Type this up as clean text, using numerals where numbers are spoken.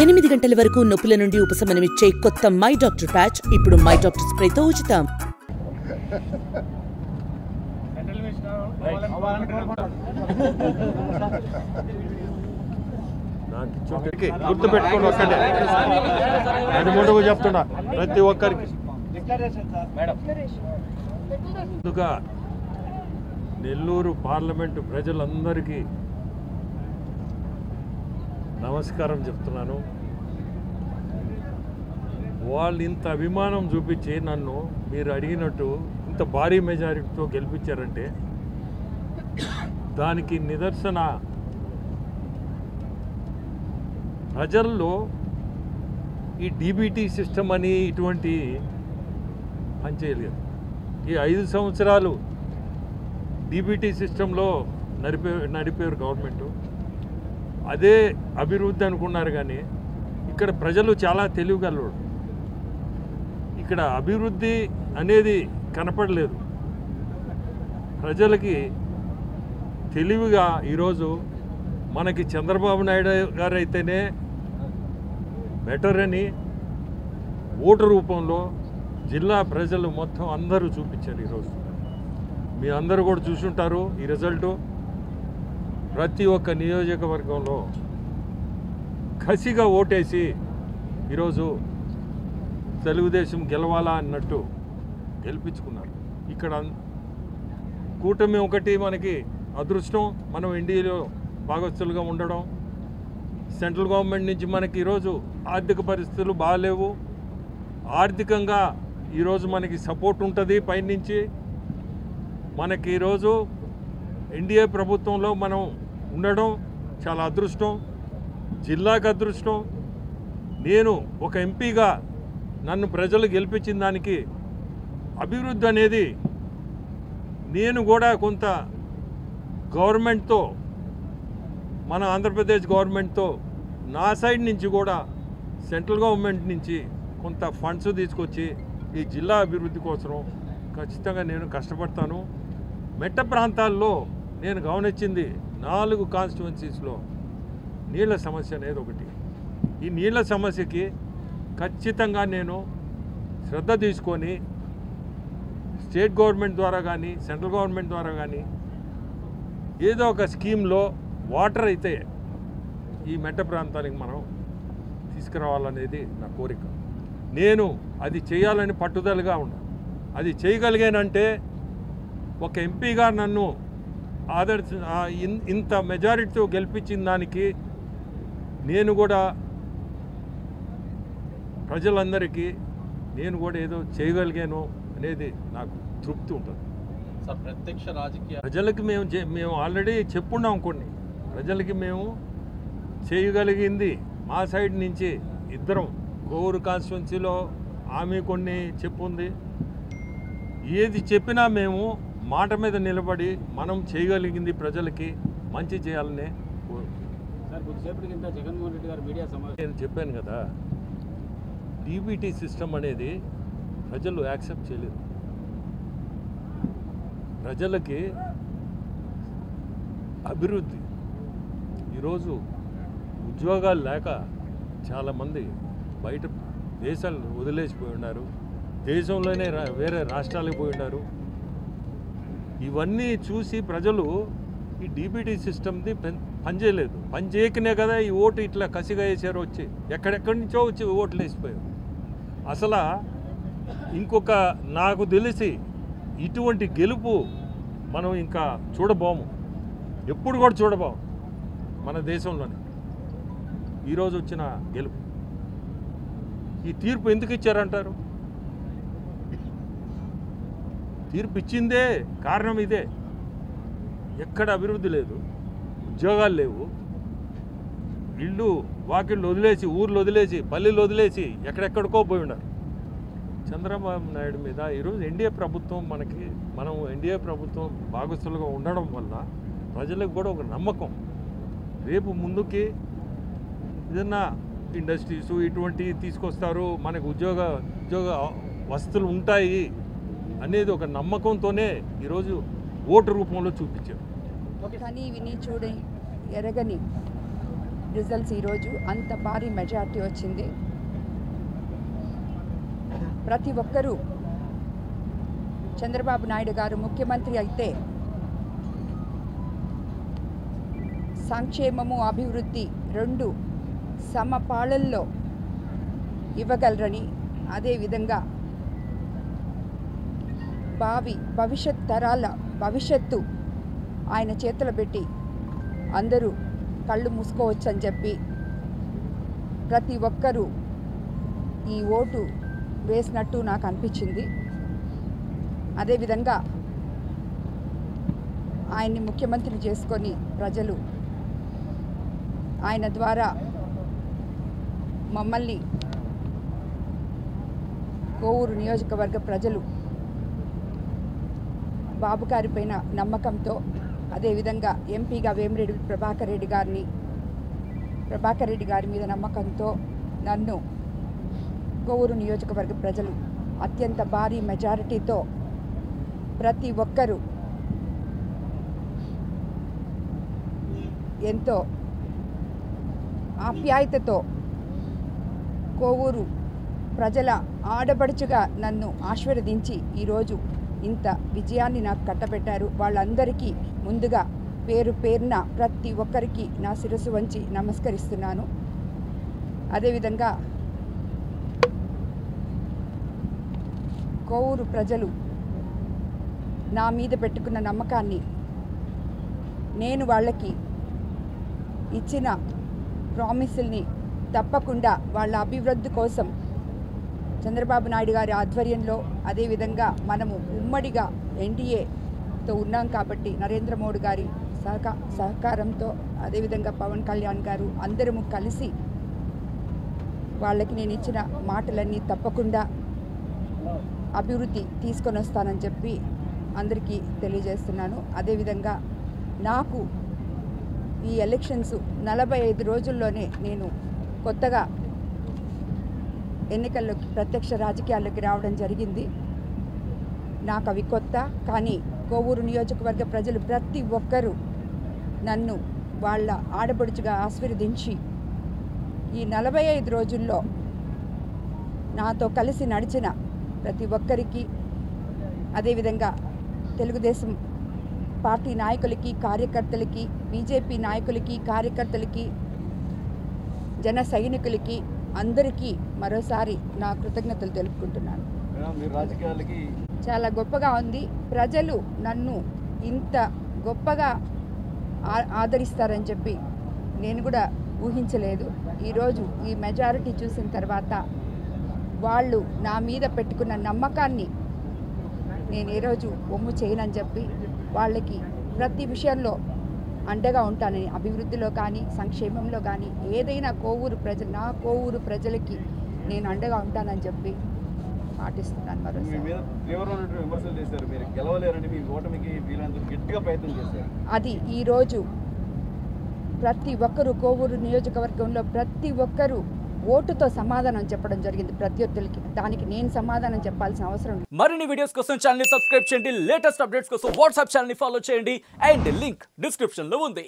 8 గంటల వరకు నొప్పుల నుండి ఉపశమనమిచ్చే కొత్త మై డాక్టర్ ప్యాచ్ ఇప్పుడు మై డాక్టర్ స్ప్రేతో ఉచితం. గుర్తుపెట్టుకోండి, ఒక్కటే అది ముందుకు చెప్తున్నా ప్రతి ఒక్కరికి. ముందుగా నెల్లూరు పార్లమెంటు ప్రజలందరికీ నమస్కారం చెప్తున్నాను. వాళ్ళు ఇంత అభిమానం చూపించి నన్ను మీరు అడిగినట్టు ఇంత భారీ మెజారిటీతో గెలిపించారంటే దానికి నిదర్శన ప్రజల్లో ఈ డీబీటీ సిస్టమ్ అని ఇటువంటి పనిచేయలేదు. ఈ 5 సంవత్సరాలు డీబీటీ సిస్టంలో నడిపేరు గవర్నమెంటు. అదే అభివృద్ధి అనుకున్నారు, కానీ ఇక్కడ ప్రజలు చాలా తెలివిగలరు. ఇక్కడ అభివృద్ధి అనేది కనపడలేదు. ప్రజలకి తెలివిగా ఈరోజు మనకి చంద్రబాబు నాయుడు గారు అయితేనే బెటర్ అని ఓటు రూపంలో జిల్లా ప్రజలు మొత్తం అందరూ చూపించారు. ఈరోజు మీ అందరూ కూడా చూసుంటారు ఈ రిజల్టు. ప్రతి ఒక్క నియోజకవర్గంలో కసిగా ఓటేసి ఈరోజు తెలుగుదేశం గెలవాలా అన్నట్టు గెలిపించుకున్నారు. ఇక్కడ కూటమి ఒకటి మనకి అదృష్టం, మనం ఎన్డీఏలో భాగస్తులుగా ఉండడం. సెంట్రల్ గవర్నమెంట్ నుంచి మనకి ఈరోజు ఆర్థిక పరిస్థితులు బాగాలేవు. ఆర్థికంగా ఈరోజు మనకి సపోర్ట్ ఉంటుంది పైనుంచి. మనకి ఈరోజు ఎన్డీఏ ప్రభుత్వంలో మనం ఉండడం చాలా అదృష్టం, జిల్లాకు అదృష్టం. నేను ఒక ఎంపీగా నన్ను ప్రజలు గెలిపించిన దానికి అభివృద్ధి అనేది నేను కూడా కొంత గవర్నమెంట్తో, మన ఆంధ్రప్రదేశ్ గవర్నమెంట్తో నా సైడ్ నుంచి కూడా సెంట్రల్ గవర్నమెంట్ నుంచి కొంత ఫండ్స్ తీసుకొచ్చి ఈ జిల్లా అభివృద్ధి కోసం ఖచ్చితంగా నేను కష్టపడతాను. మెట్ట ప్రాంతాల్లో నేను గమనించింది 4 కాన్స్టిట్యువెన్సీస్లో నీళ్ల సమస్య అనేది ఒకటి. ఈ నీళ్ల సమస్యకి ఖచ్చితంగా నేను శ్రద్ధ తీసుకొని స్టేట్ గవర్నమెంట్ ద్వారా కానీ సెంట్రల్ గవర్నమెంట్ ద్వారా కానీ ఏదో ఒక స్కీమ్లో వాటర్ అయితే ఈ మెట్ట ప్రాంతానికి మనం తీసుకురావాలనేది నా కోరిక. నేను అది చేయాలని పట్టుదలగా ఉన్నా. అది చేయగలిగానంటే ఒక ఎంపీగా నన్ను ఇంత మెజారిటీతో గెలిపించిన దానికి నేను కూడా ప్రజలందరికీ నేను కూడా ఏదో చేయగలిగాను అనేది నాకు తృప్తి ఉంటుంది. సార్, ప్రత్యక్ష రాజకీయ ప్రజలకి మేము ఆల్రెడీ చెప్పున్నాం. కొన్ని ప్రజలకి మేము చేయగలిగింది మా సైడ్ నుంచి ఇద్దరం కోవూరు కాన్స్టిట్యున్సీలో ఆమె కొన్ని చెప్పుంది. ఏది చెప్పినా మేము మాట మీద నిలబడి మనం చేయగలిగింది ప్రజలకి మంచి చేయాలనే. జగన్మోహన్ రెడ్డి గారు మీడియా సమావేశం నేను చెప్పాను కదా, డీబీటీ సిస్టమ్ అనేది ప్రజలు యాక్సెప్ట్ చేయలేదు. ప్రజలకి అభివృద్ధి, ఈరోజు ఉద్యోగాలు లేక చాలామంది బయట దేశాలు వదిలేసిపోయి ఉన్నారు, దేశంలోనే వేరే రాష్ట్రాలకు పోయి ఉన్నారు. ఇవన్నీ చూసి ప్రజలు ఈ డీబీటీ సిస్టమ్ది పనిచేయలేదు. పనిచేయకనే కదా ఈ ఓటు ఇట్లా కసిగా వేసారు. వచ్చి ఎక్కడెక్కడి నుంచో వచ్చి ఓట్లు వేసిపోయారు. అసలు ఇంకొక నాకు తెలిసి ఇటువంటి గెలుపు మనం ఇంకా చూడబోము, ఎప్పుడు కూడా చూడబోము మన దేశంలోనే. ఈరోజు వచ్చిన గెలుపు, ఈ తీర్పు ఎందుకు ఇచ్చారంటారు? తీర్పు ఇచ్చిందే కారణం ఇదే. ఎక్కడ అభివృద్ధి లేదు, ఉద్యోగాలు లేవు, ఇళ్ళు వాకిళ్ళు వదిలేసి, ఊర్లు వదిలేసి, పల్లెలు వదిలేసి ఎక్కడెక్కడికో పోయి ఉన్నారు. చంద్రబాబు నాయుడు మీద ఈరోజు ఎన్డీఏ ప్రభుత్వం మనం ఎన్డీఏ ప్రభుత్వం భాగస్తులుగా ఉండడం వల్ల ప్రజలకు కూడా ఒక నమ్మకం, రేపు ముందుకి ఏదన్నా ఇండస్ట్రీస్ ఇటువంటివి తీసుకొస్తారు, మనకు ఉద్యోగ వసతులు ఉంటాయి అనేది ఒక నమ్మకంతోనే ఈరోజు ఓటు రూపంలో చూపించారు. కానీ విని చూడే ఎరగని రిజల్ట్స్ ఈరోజు అంత భారీ మెజారిటీ వచ్చింది. ప్రతి ఒక్కరూ చంద్రబాబు నాయుడు గారు ముఖ్యమంత్రి అయితే సంక్షేమము అభివృద్ధి రెండు సమపాళల్లో ఇవ్వగలరని, అదేవిధంగా భవిష్యత్ తరాల భవిష్యత్తు ఆయన చేతులు పెట్టి అందరూ కళ్ళు మూసుకోవచ్చని చెప్పి ప్రతి ఒక్కరూ ఈ ఓటు వేసినట్టు నాకు అనిపించింది. అదేవిధంగా ఆయన్ని ముఖ్యమంత్రిని చేసుకొని ప్రజలు ఆయన ద్వారా మమ్మల్ని కోవూరు నియోజకవర్గ ప్రజలు బాబు గారి పైన నమ్మకంతో, అదేవిధంగా ఎంపీగా వేమిరెడ్డి ప్రభాకర్ రెడ్డి గారి మీద నమ్మకంతో నన్ను కోవూరు నియోజకవర్గ ప్రజలు అత్యంత భారీ మెజారిటీతో ప్రతి ఒక్కరూ ఎంతో ఆప్యాయతతో కోవూరు ప్రజల ఆడబడుచుగా నన్ను ఆశీర్వదించి ఈరోజు ఇంత విజయాన్ని నాకు కట్టబెట్టారు. వాళ్ళందరికీ ముందుగా పేరు పేరున ప్రతి ఒక్కరికి నా శిరస్సు వంచి నమస్కరిస్తున్నాను. అదేవిధంగా కోవూరు ప్రజలు నా మీద పెట్టుకున్న నమ్మకాన్ని నేను వాళ్ళకి ఇచ్చిన ప్రామిసుల్ని తప్పకుండా వాళ్ళ అభివృద్ధి కోసం చంద్రబాబు నాయుడు గారి ఆధ్వర్యంలో, అదేవిధంగా మనము ఉమ్మడిగా ఎన్డీఏతో ఉన్నాం కాబట్టి నరేంద్ర మోడీ గారి సహకారంతో, అదేవిధంగా పవన్ కళ్యాణ్ గారు అందరము కలిసి వాళ్ళకి నేను ఇచ్చిన మాటలన్నీ తప్పకుండా అభివృద్ధి తీసుకొని వస్తానని చెప్పి అందరికీ తెలియజేస్తున్నాను. అదేవిధంగా నాకు ఈ ఎలక్షన్స్ 45 రోజుల్లోనే నేను కొత్తగా ఎన్నికల్లోకి ప్రత్యక్ష రాజకీయాల్లోకి రావడం జరిగింది. నాకు అవి కొత్త, కానీ కోవూరు నియోజకవర్గ ప్రజలు ప్రతి ఒక్కరూ నన్ను వాళ్ళ ఆడబడుచుగా ఆశీర్వదించి ఈ 45 రోజుల్లో నాతో కలిసి నడిచిన ప్రతి ఒక్కరికి, అదేవిధంగా తెలుగుదేశం పార్టీ నాయకులకి, కార్యకర్తలకి, బీజేపీ నాయకులకి, కార్యకర్తలకి, జన సైనికులకి అందరికీ మరోసారి నా కృతజ్ఞతలు తెలుపుకుంటున్నాను. చాలా గొప్పగా ఉంది. ప్రజలు నన్ను ఇంత గొప్పగా ఆదరిస్తారని చెప్పి నేను కూడా ఊహించలేదు. ఈరోజు ఈ మెజారిటీ చూసిన తర్వాత వాళ్ళు నా మీద పెట్టుకున్న నమ్మకాన్ని నేను ఈరోజు ఒమ్ము చేయనని చెప్పి వాళ్ళకి ప్రతి విషయంలో అండగా ఉంటానని, అభివృద్ధిలో కానీ సంక్షేమంలో కానీ ఏదైనా నా కోవూరు ప్రజలకి నేను అండగా ఉంటానని చెప్పి పాటిస్తున్నాను. అది ఈరోజు ప్రతి ఒక్కరూ కోవూరు నియోజకవర్గంలో ప్రతి ఒక్కరూ ఓటుతో సమాధానం చెప్పడం జరిగింది ప్రత్యర్థులకి. దానికి నేను సమాధానం చెప్పాల్సిన అవసరం లేదు. మరిన్ని వీడియోస్ కోసం ఛానల్ ని సబ్స్క్రైబ్ చేయండి, లేటెస్ట్ అప్డేట్స్ కోసం వాట్సాప్ ఛానల్ ని ఫాలో చేయండి, అండ్ లింక్ డిస్క్రిప్షన్ లో ఉంది.